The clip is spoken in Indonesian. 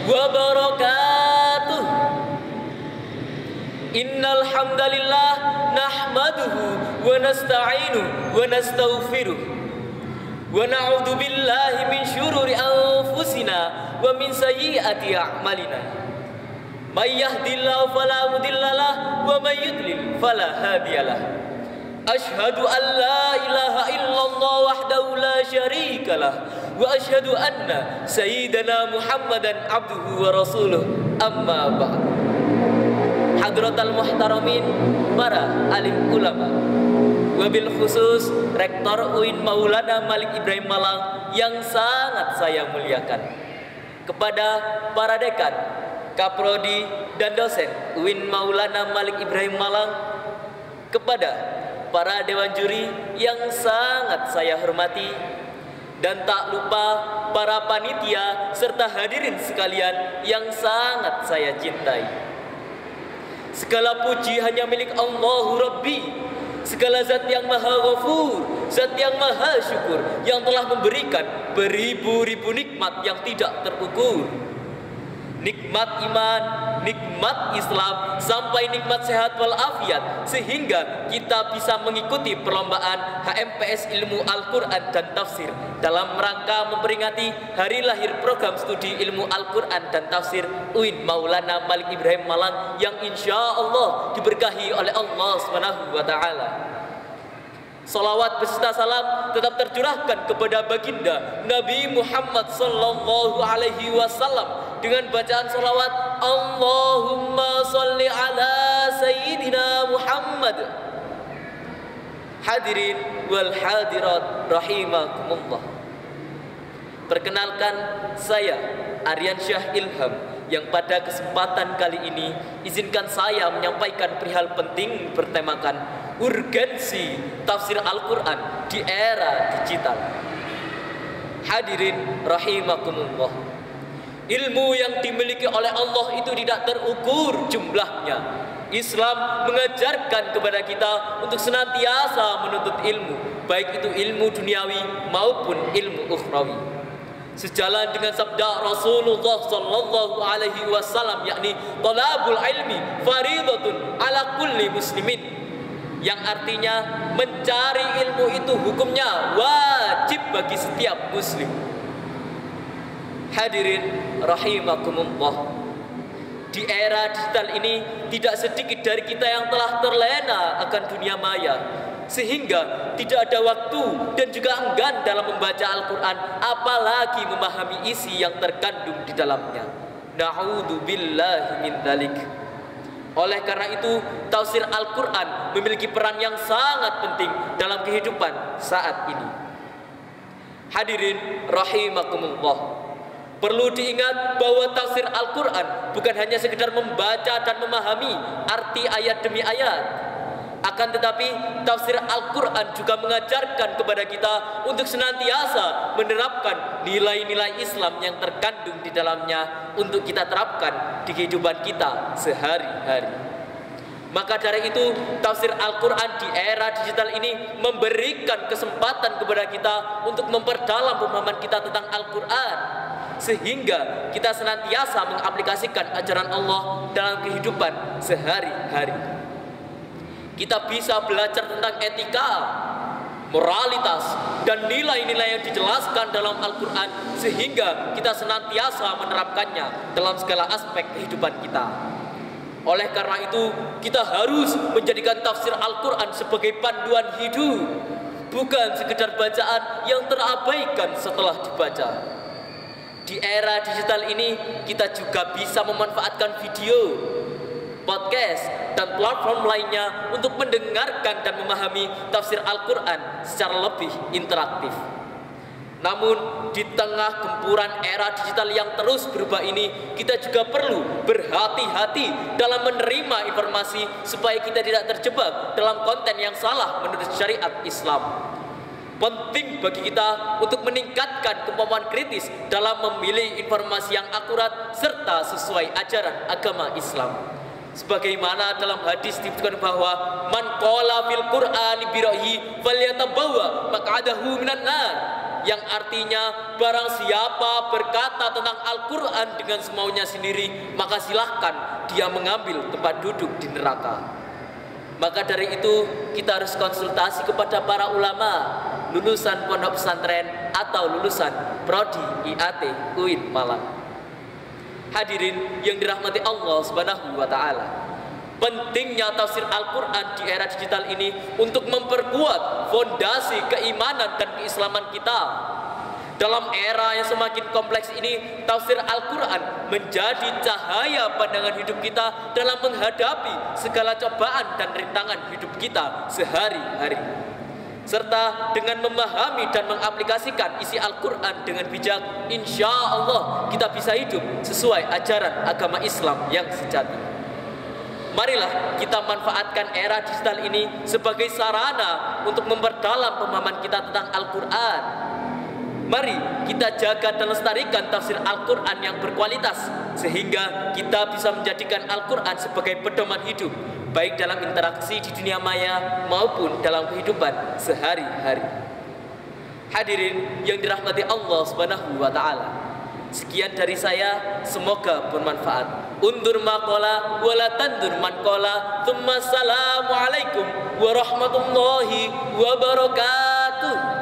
wabarakatuh. Innal hamdalillah nahmaduhu wa nasta'inuhu wa nastaghfiruh wa na'udzu billahi min syururi anfusina wa min sayyiati a'malina. May yahdihillahu fala mudhillalah wa may yudlil fala hadiyalah. Asyhadu an la ilaha illallah wahdahu la syarikalah wa asyhadu anna sayyidana Muhammadan abduhu wa rasuluh. Amma ba'd. Hadratal muhtaramin, para alim ulama, wabil khusus Rektor UIN Maulana Malik Ibrahim Malang yang sangat saya muliakan, kepada para dekan, kaprodi dan dosen UIN Maulana Malik Ibrahim Malang, kepada para dewan juri yang sangat saya hormati, dan tak lupa para panitia serta hadirin sekalian yang sangat saya cintai. Segala puji hanya milik Allahu Rabbi, segala zat yang maha ghafur, zat yang maha syukur, yang telah memberikan beribu-ribu nikmat yang tidak terukur. Nikmat iman, nikmat Islam, sampai nikmat sehat walafiat, sehingga kita bisa mengikuti perlombaan HMPS Ilmu Al-Quran dan Tafsir dalam rangka memperingati hari lahir program studi Ilmu Al-Quran dan Tafsir UIN Maulana Malik Ibrahim Malang yang insya Allah diberkahi oleh Allah SWT. Salawat beserta salam tetap tercurahkan kepada baginda Nabi Muhammad sallallahu alaihi wasallam dengan bacaan salawat Allahumma salli ala sayyidina Muhammad. Hadirin wal hadirat rahimakumullah. Perkenalkan, saya Aryan Syah Ilham, yang pada kesempatan kali ini izinkan saya menyampaikan perihal penting bertemakan urgensi tafsir Al-Quran di era digital. Hadirin rahimakumullah, ilmu yang dimiliki oleh Allah itu tidak terukur jumlahnya. Islam mengajarkan kepada kita untuk senantiasa menuntut ilmu, baik itu ilmu duniawi maupun ilmu ukhrawi. Sejalan dengan sabda Rasulullah sallallahu alaihi wasallam, yakni talabul ilmi faridatun ala kulli muslimin, yang artinya mencari ilmu itu hukumnya wajib bagi setiap muslim. Hadirin rahimakumullah, di era digital ini tidak sedikit dari kita yang telah terlena akan dunia maya, sehingga tidak ada waktu dan juga enggan dalam membaca Al-Quran, apalagi memahami isi yang terkandung di dalamnya. Na'udzubillahi min dzalik. Oleh karena itu, tafsir Al-Quran memiliki peran yang sangat penting dalam kehidupan saat ini. Hadirin rahimakumullah, perlu diingat bahwa tafsir Al-Quran bukan hanya sekedar membaca dan memahami arti ayat demi ayat, akan tetapi tafsir Al-Quran juga mengajarkan kepada kita untuk senantiasa menerapkan nilai-nilai Islam yang terkandung di dalamnya untuk kita terapkan di kehidupan kita sehari-hari. Maka dari itu, tafsir Al-Quran di era digital ini memberikan kesempatan kepada kita untuk memperdalam pemahaman kita tentang Al-Quran, sehingga kita senantiasa mengaplikasikan ajaran Allah dalam kehidupan sehari-hari. Kita bisa belajar tentang etika, moralitas, dan nilai-nilai yang dijelaskan dalam Al-Quran, sehingga kita senantiasa menerapkannya dalam segala aspek kehidupan kita. Oleh karena itu, kita harus menjadikan tafsir Al-Quran sebagai panduan hidup, bukan sekedar bacaan yang terabaikan setelah dibaca. Di era digital ini, kita juga bisa memanfaatkan video, podcast, dan platform lainnya untuk mendengarkan dan memahami tafsir Al-Quran secara lebih interaktif. Namun, di tengah gempuran era digital yang terus berubah ini, kita juga perlu berhati-hati dalam menerima informasi supaya kita tidak terjebak dalam konten yang salah menurut syariat Islam. Penting bagi kita untuk meningkatkan kemampuan kritis dalam memilih informasi yang akurat serta sesuai ajaran agama Islam. Sebagaimana dalam hadis disebutkan bahwa man qala fil Qur'ani bi ra'yi falyatabawwa maq'adahu minan nar, yang artinya barang siapa berkata tentang Al-Quran dengan semaunya sendiri, maka silahkan dia mengambil tempat duduk di neraka. Maka dari itu kita harus konsultasi kepada para ulama, lulusan pondok pesantren atau lulusan prodi IAT UIN Malang. Hadirin yang dirahmati Allah Subhanahu wa taala. Pentingnya tafsir Al-Quran di era digital ini untuk memperkuat fondasi keimanan dan keislaman kita. Dalam era yang semakin kompleks ini, tafsir Al-Quran menjadi cahaya pandangan hidup kita dalam menghadapi segala cobaan dan rintangan hidup kita sehari-hari. Serta dengan memahami dan mengaplikasikan isi Al-Quran dengan bijak, insya Allah kita bisa hidup sesuai ajaran agama Islam yang sejati. Marilah kita manfaatkan era digital ini sebagai sarana untuk memperdalam pemahaman kita tentang Al-Quran. Mari kita jaga dan lestarikan tafsir Al-Quran yang berkualitas, sehingga kita bisa menjadikan Al-Quran sebagai pedoman hidup, baik dalam interaksi di dunia maya maupun dalam kehidupan sehari-hari. Hadirin yang dirahmati Allah Subhanahu wa taala, sekian dari saya, semoga bermanfaat. Undur maqala wala tandur manqala. Tsumma assalamu alaikum warahmatullahi wabarakatuh.